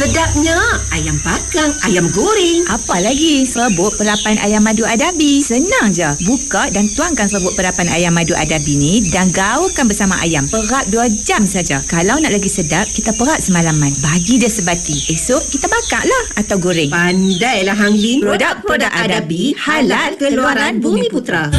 Sedapnya ayam bakar, ayam goreng. Apa lagi? Serbuk perapan ayam madu Adabi. Senang je. Buka dan tuangkan serbuk perapan ayam madu Adabi ni dan gaulkan bersama ayam. Perap 2 jam saja. Kalau nak lagi sedap, kita perap semalaman. Bagi dia sebati. Esok kita bakar lah atau goreng. Pandailah Hang Lin. Produk-produk Adabi halal keluaran Bumi Putra.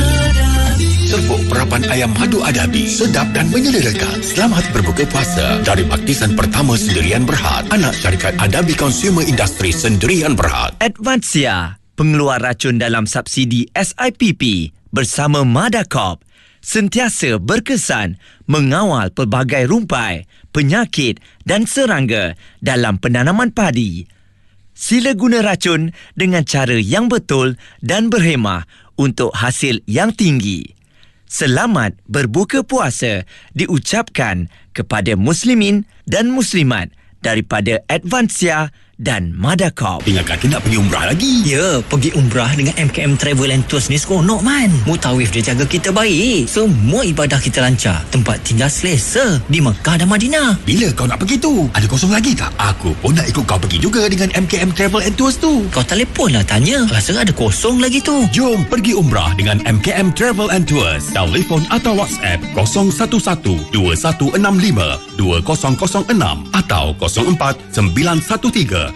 Serbuk perapan ayam madu Adabi, sedap dan menyelerakan. Selamat berbuka puasa dari Baptisan Pertama Sendirian Berhad, anak syarikat Adabi Consumer Industry Sendirian Berhad. Advansia, pengeluar racun dalam subsidi SIPP bersama Madacop, sentiasa berkesan mengawal pelbagai rumpai, penyakit dan serangga dalam penanaman padi. Sila guna racun dengan cara yang betul dan berhemah untuk hasil yang tinggi. Selamat berbuka puasa diucapkan kepada muslimin dan muslimat daripada Advansia dan Madacop. Ingat kata nak pergi umrah lagi? Ya, pergi umrah dengan MKM Travel and Tours ni seronok man. Mutawif dia jaga kita baik. Semua ibadah kita lancar. Tempat tinggal selesa di Mekah dan Madinah. Bila kau nak pergi tu? Ada kosong lagi tak? Aku pun nak ikut kau pergi juga dengan MKM Travel and Tours tu. Kau telefon lah tanya. Rasa ada kosong lagi tu. Jom pergi umrah dengan MKM Travel and Tours. Telefon atau WhatsApp 011-2165-2006 atau 04-913-1149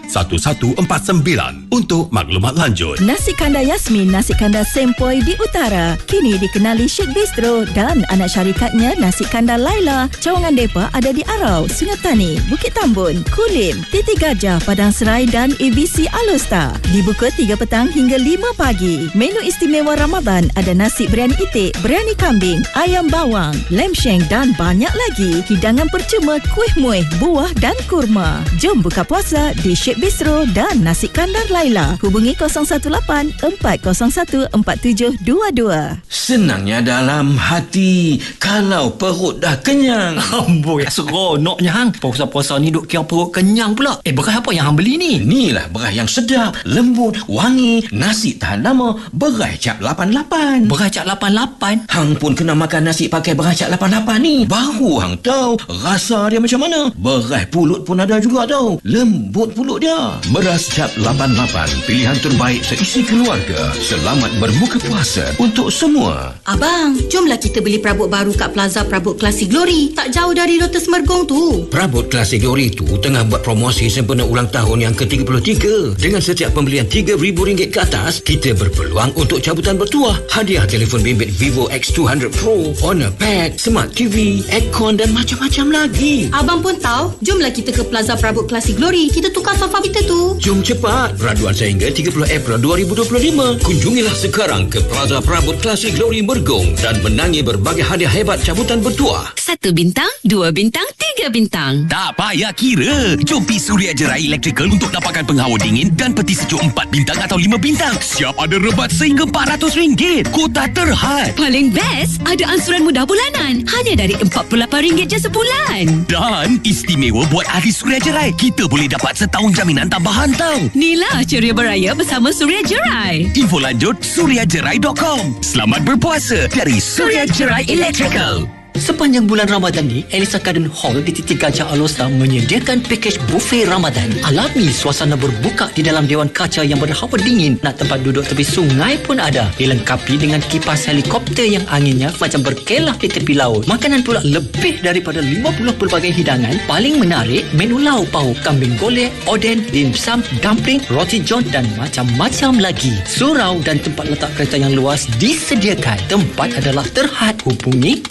untuk maklumat lanjut. Nasi kandar Yasmin, nasi kandar Sempoi di Utara. Kini dikenali Sheikh Bistro dan anak syarikatnya Nasi Kandar Laila. Cawangan depa ada di Arau, Sungai Tani, Bukit Tambun, Kulim, Titi Gajah, Padang Serai dan ABC Alustar. Dibuka 3 petang hingga 5 pagi. Menu istimewa Ramadan ada nasi biryani itik, biryani kambing, ayam bawang, lem shank dan banyak lagi. Hidangan percuma, kuih muih, buah dan kurma. Jom buka puasa di Sheikh Bistro dan Nasi Kandar Laila. Hubungi 018-401-4722. Senangnya dalam hati kalau perut dah kenyang. Amboi, seronoknya hang. Puasa-puasa ni duk kira perut kenyang pula. Beras apa yang hang beli ni? Inilah beras yang sedap, lembut, wangi, nasi tahan lama, beras Cap 88. Beras Cap 88? Hang pun kena makan nasi pakai beras Cap 88 ni. Baru hang tahu rasa dia macam mana. Beras pulut pun ada juga tau. Lembut pulut dia. Beras Cap 88, pilihan terbaik seisi keluarga. Selamat berbuka puasa untuk semua. Abang, jomlah kita beli perabot baru kat Plaza Perabot Classic Glory. Tak jauh dari Lotus Mergong tu. Perabot Classic Glory tu tengah buat promosi sempena ulang tahun yang ke-33. Dengan setiap pembelian RM3,000 ke atas, kita berpeluang untuk cabutan bertuah. Hadiah telefon bimbit Vivo X200 Pro, Honor Pad, Smart TV, aircon dan macam-macam lagi. Abang pun tahu, jomlah kita ke Plaza Perabot Classic Glory. Kita tukar sofa kita tu. Jom cepat. Raduan sehingga 30 April 2025. Kunjungilah sekarang ke Plaza Perabot Classic Glory Mergong dan menangi berbagai hadiah hebat cabutan bertuah. 1 bintang, 2 bintang, 3 bintang. Tak payah kira. Jom pergi Suria Jerai Electrical untuk dapatkan penghawa dingin dan peti sejuk 4 bintang atau 5 bintang. Siap ada rebat sehingga RM400. Kota terhad. Paling best, ada ansuran mudah bulanan. Hanya dari RM48 je sebulan. Dan istimewa buat ahli Suria Jerai. Kita boleh dapat setahun jaminan tambahan tau. Inilah ceria beraya bersama Suria Jerai. Info lanjut suriajerai.com. Selamat berpuasa dari Suria Jerai Electrical. Sepanjang bulan Ramadan ni, Elisa Garden Hall di Titi Gajah Alustar menyediakan pakej buffet Ramadan. Alami suasana berbuka di dalam dewan kaca yang berhawa dingin. Nak tempat duduk tepi sungai pun ada. Dilengkapi dengan kipas helikopter yang anginnya macam berkelah di tepi laut. Makanan pula lebih daripada 50 pelbagai hidangan. Paling menarik, menu lauk pauk, kambing golek, oden, dimsum, dumpling, roti john dan macam-macam lagi. Surau dan tempat letak kereta yang luas disediakan. Tempat adalah terhad. Hubungi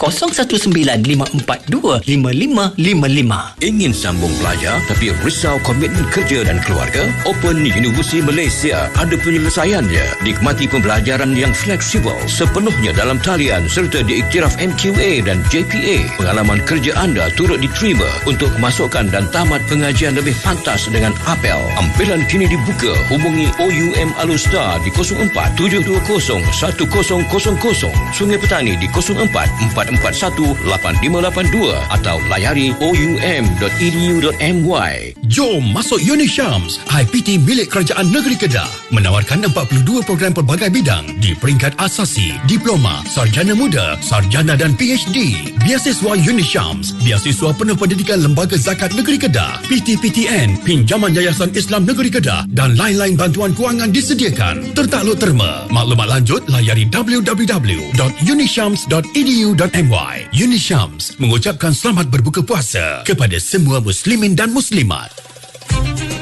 0195425555. Ingin sambung belajar tapi risau komitmen kerja dan keluarga? Open University Malaysia ada penyelesaiannya. Nikmati pembelajaran yang fleksibel sepenuhnya dalam talian serta diiktiraf MQA dan JPA. Pengalaman kerja anda turut diterima untuk kemasukan dan tamat pengajian lebih pantas dengan APEL. Ampilan kini dibuka. Hubungi OUM Alustar di 04-720-1000, Sungai Petani di 04-441 017-777-8582 atau layari oum.edu.my. Jom masuk Unishams, IPT milik Kerajaan Negeri Kedah. Menawarkan 42 program pelbagai bidang di peringkat asasi, diploma, sarjana muda, sarjana dan PhD. Biasiswa Unishams, biasiswa penuh pendidikan Lembaga Zakat Negeri Kedah, PTPTN, pinjaman Yayasan Islam Negeri Kedah dan lain-lain bantuan kewangan disediakan. Tertakluk terma. Maklumat lanjut layari www.unishams.edu.my. Unishams mengucapkan selamat berbuka puasa kepada semua muslimin dan muslimat.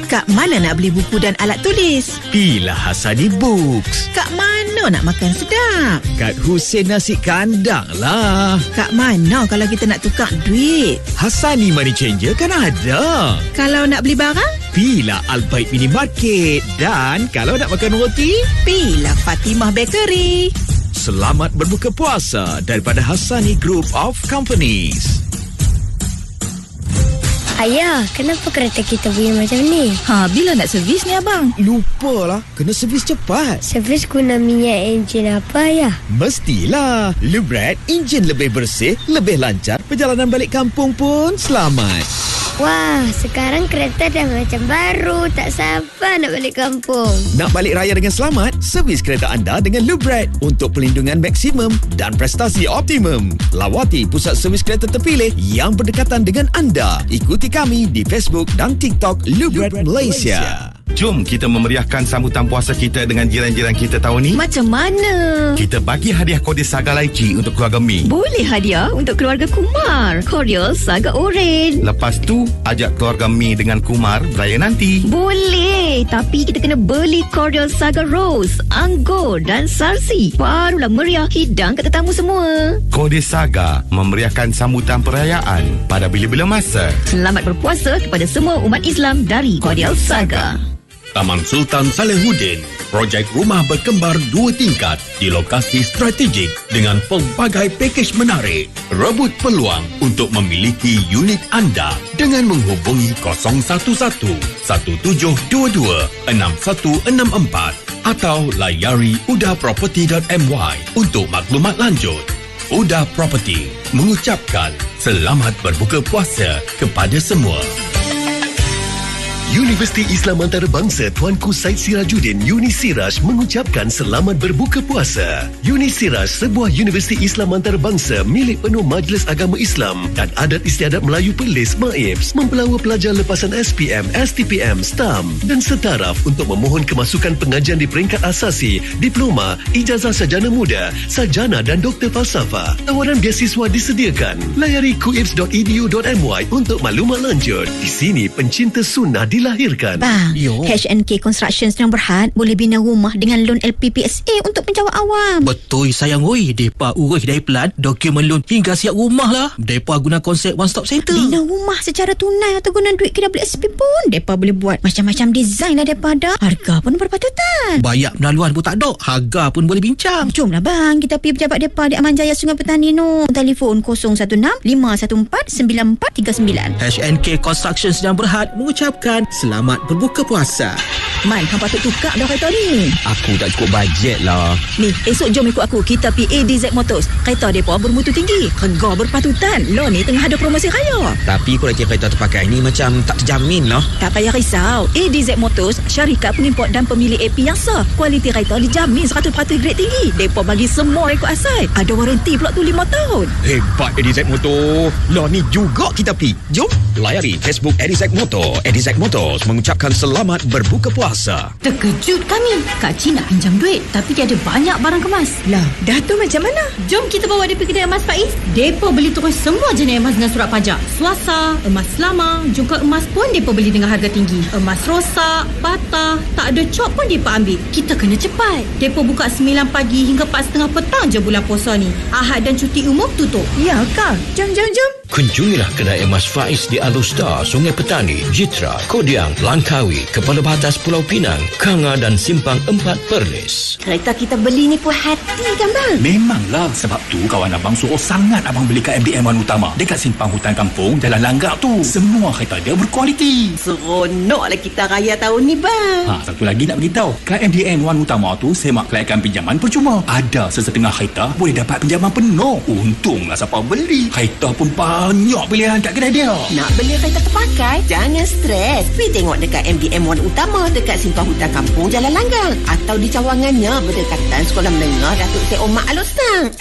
Kat mana nak beli buku dan alat tulis? Pilah Hassani Books. Kat mana nak makan sedap? Kat Hussein Nasi Kandang lah. Kat mana kalau kita nak tukar duit? Hassani Money Changer kan ada. Kalau nak beli barang? Pilah Al-Baik Mini Market. Dan kalau nak makan roti, Pilah Fatimah Bakery. selamat berbuka puasa daripada Hassani Group of Companies. Ayah, kenapa kereta kita bunyi macam ni? Bila nak servis ni abang? Lupalah, kena servis cepat. Servis guna minyak enjin apa, Ayah? Mestilah. Lubrat, enjin lebih bersih, lebih lancar, perjalanan balik kampung pun selamat. Wah, sekarang kereta dah macam baru. Tak sabar nak balik kampung. Nak balik raya dengan selamat? Servis kereta anda dengan Lubrat untuk perlindungan maksimum dan prestasi optimum. Lawati pusat servis kereta terpilih yang berdekatan dengan anda. Ikuti kami di Facebook dan TikTok Lubrat Malaysia. Jom kita memeriahkan sambutan puasa kita dengan jiran-jiran kita tahun ni. Macam mana? Kita bagi hadiah Cordial Saga Lychee untuk keluarga Mi. Boleh hadiah untuk keluarga Kumar. Cordial Saga Oren. Lepas tu, ajak keluarga Mi dengan Kumar beraya nanti. Boleh, tapi kita kena beli Cordial Saga Rose, Anggur dan Sarsi. Barulah meriah hidang kat tetamu semua. Cordial Saga memeriahkan sambutan perayaan pada bila-bila masa. Selamat berpuasa kepada semua umat Islam dari Cordial Saga. Taman Sultan Salehuddin, projek rumah berkembar 2 tingkat di lokasi strategik dengan pelbagai pakej menarik. Rebut peluang untuk memiliki unit anda dengan menghubungi 011-1722-6164 atau layari udaproperty.my untuk maklumat lanjut. Udah Property mengucapkan selamat berbuka puasa kepada semua. Universiti Islam Antarabangsa Tuanku Syed Sirajuddin UniSiraj mengucapkan selamat berbuka puasa. UniSiraj, sebuah universiti Islam antarabangsa milik penuh Majlis Agama Islam dan Adat Istiadat Melayu Perlis MAIPS mempelawa pelajar lepasan SPM, STPM, STAM dan setaraf untuk memohon kemasukan pengajian di peringkat asasi, diploma, ijazah sarjana muda, sarjana dan doktor falsafah. Tawaran beasiswa disediakan. Layari kuips.edu.my untuk maklumat lanjut. Di sini pencinta sunnah dilahirkan. Bang, H&K Construction Sdn Bhd boleh bina rumah dengan loan LPPSA untuk penjawat awam. Betul sayang oi, depa urus dari pelan, dokumen loan hingga siap rumah lah. Depa guna konsep one stop center. Bina rumah secara tunai atau guna duit KWSP pun depa boleh buat. Macam-macam design lah depa ada. Harga pun berpatutan. Bayar penaluan pun tak ada, harga pun boleh bincang. Jomlah bang, kita pergi pejabat depa di Aman Jaya Sungai Petani no. Telefon 016 514 9439. H&K Construction Sdn Bhd mengucapkan selamat berbuka puasa. Man, hang patut tukar dah kereta ni. Aku tak cukup bajet lah. Ni, esok jom ikut aku. Kita pergi ADZ Motors. Kereta mereka bermutu tinggi. Harga berpatutan. Lo ni tengah ada promosi raya. Tapi kualiti kereta terpakai ni macam tak terjamin lah. Tak payah risau. ADZ Motors, syarikat pengimport dan pemilik AP yang sah. Kualiti kereta dijamin 100% grade tinggi. Mereka bagi semua ikut asal. Ada waranti pula tu 5 tahun. Hebat ADZ Motor. Lah ni juga kita pergi. Jom layari Facebook ADZ Motor. ADZ Motors mengucapkan selamat berbuka puasa. Terkejut kami. Kak Cik nak pinjam duit tapi dia ada banyak barang kemas. Lah, dah tu macam mana? Jom kita bawa dia pergi kedai emas Faiz. Depa beli terus semua jenis emas dengan surat pajak. Swasta, emas lama, jungkal emas pun depa beli dengan harga tinggi. Emas rosak, patah, tak ada cop pun depa ambil. Kita kena cepat. Depa buka 9 pagi hingga 4.30 petang je bulan puasa ni. Ahad dan cuti umum tutup. Ya kah? Jom. Kunjungilah kedai emas Faiz di Alustar, Sungai Petani, Jitra, Kodiang, Langkawi, Kepala Batas Pulau Pinang, Kanga dan Simpang 4 Perlis. Kereta kita beli ni puas hati kan bang? Memanglah, sebab tu kawan abang suruh sangat abang beli kat MDM Wan Utama dekat Simpang Hutan Kampung, Jalan Langgak tu. Semua kereta dia berkualiti. Seronoklah kita raya tahun ni bang. Satu lagi nak beritahu, kat MDM Wan Utama tu semak kelayakan pinjaman percuma. Ada sesetengah kereta boleh dapat pinjaman penuh. Untunglah siapa beli. Kereta pun banyak pilihan kat kedai dia. Nak beli kereta terpakai? Jangan stres. Pergi tengok dekat MDM Wan Utama dekat Simpang Hutan Kampung, Jalan Langgang. Atau di cawangannya berdekatan Sekolah Menengah Datuk Seri Omar Alostang.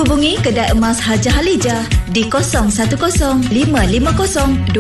Hubungi Kedai Emas Hajah Halijah di 0105502424.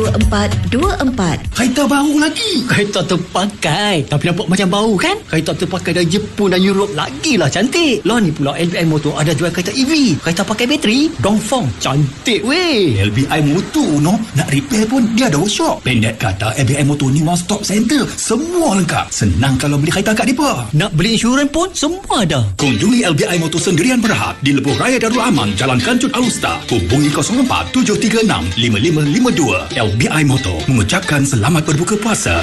Kereta baru lagi. Kereta terpakai. Tapi nampak macam baru kan? Kereta terpakai dari Jepun dan Europe lagilah cantik. Lah ni pula LBI Motor ada jual kereta EV. Kereta pakai bateri. Dongfeng. Cantik weh. LBI Motor no, nak repair pun dia ada workshop. Pendek kata, LBI Motor ni one stop center. Semua lengkap. Senang kalau beli kereta kat depa. Nak beli insurans pun semua ada. Kunjungi LBI Motor Sendirian Berhad di Lebuh Raya Darul Aman, Jalan Kancut Alusta. Hubungi 04-736-5552. LBI Motor mengucapkan selamat berbuka puasa.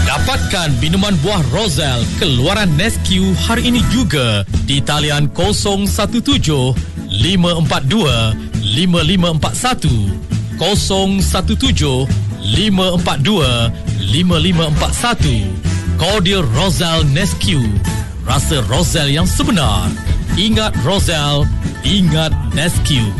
Dapatkan minuman buah Roselle keluaran Nesquik hari ini juga di talian 017-542-5541, 017-542-5541. Cordial Roselle Nesquik, rasa Roselle yang sebenar. Ingat Roselle, ingat Nesquik.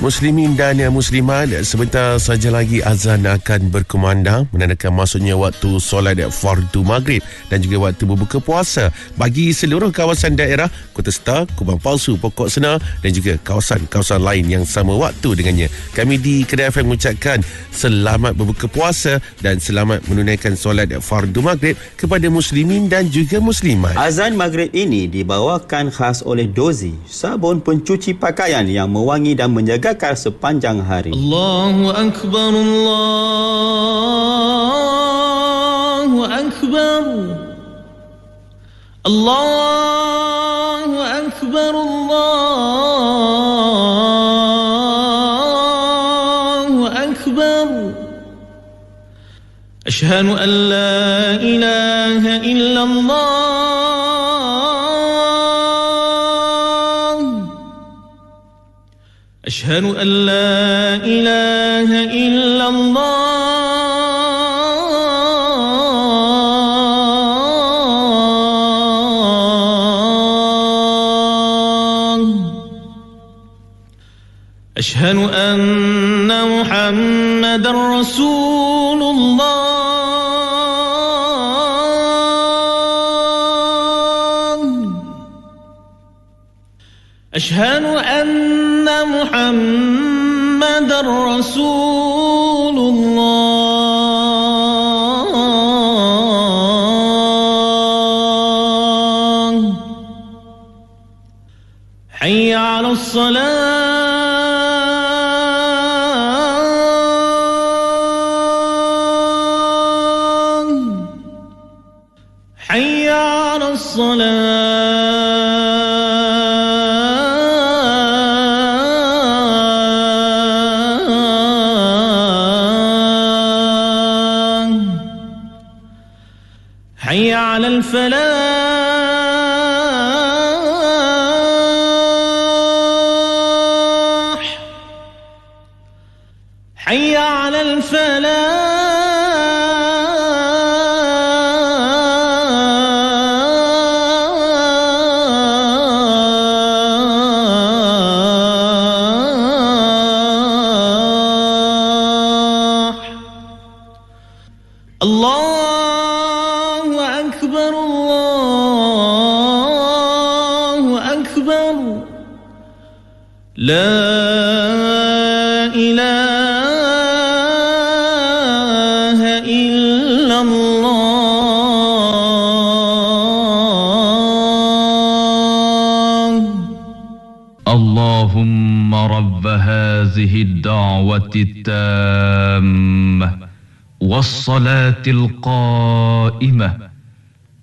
Muslimin dan muslimat, sebentar saja lagi azan akan berkumandang menandakan masuknya waktu solat fardu maghrib dan juga waktu berbuka puasa bagi seluruh kawasan daerah Kota Star, Kubang Palsu, Pokok Senar dan juga kawasan-kawasan lain yang sama waktu dengannya. Kami di Kedai FM mengucapkan selamat berbuka puasa dan selamat menunaikan solat fardu maghrib kepada muslimin dan juga muslimat. Azan maghrib ini dibawakan khas oleh Dozi, sabun pencuci pakaian yang mewangi dan menjaga sepanjang hari. Allahu Akbar, Allahu Akbar, Allahu Akbar, Allahu Akbar. Ashhadu an la ilaha illallah. أشهد أن لا إله إلا الله أشهد أن محمد رسول الله أشهد أن محمد رسول الله حي على الصلاة حي على الصلاة حي على الفلاح حي على الفلاح الله أكبر الله أكبر لا إله اللهم رب هذه الدعوة التامة والصلاة القائمة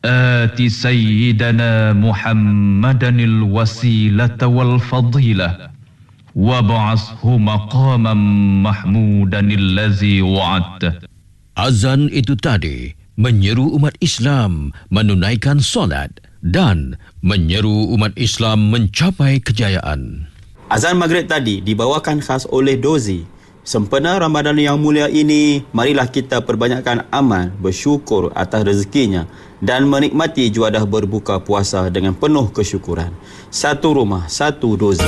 آت سيدنا محمدا الوسيلة والفضيلة وابعثه مقاما محمودا الذي وعدته. Azan itu tadi menyeru umat Islam menunaikan solat dan menyeru umat Islam mencapai kejayaan. Azan maghrib tadi dibawakan khas oleh Dozi. Sempena Ramadan yang mulia ini, marilah kita perbanyakkan amal, bersyukur atas rezekinya dan menikmati juadah berbuka puasa dengan penuh kesyukuran. Satu rumah, satu Dozi.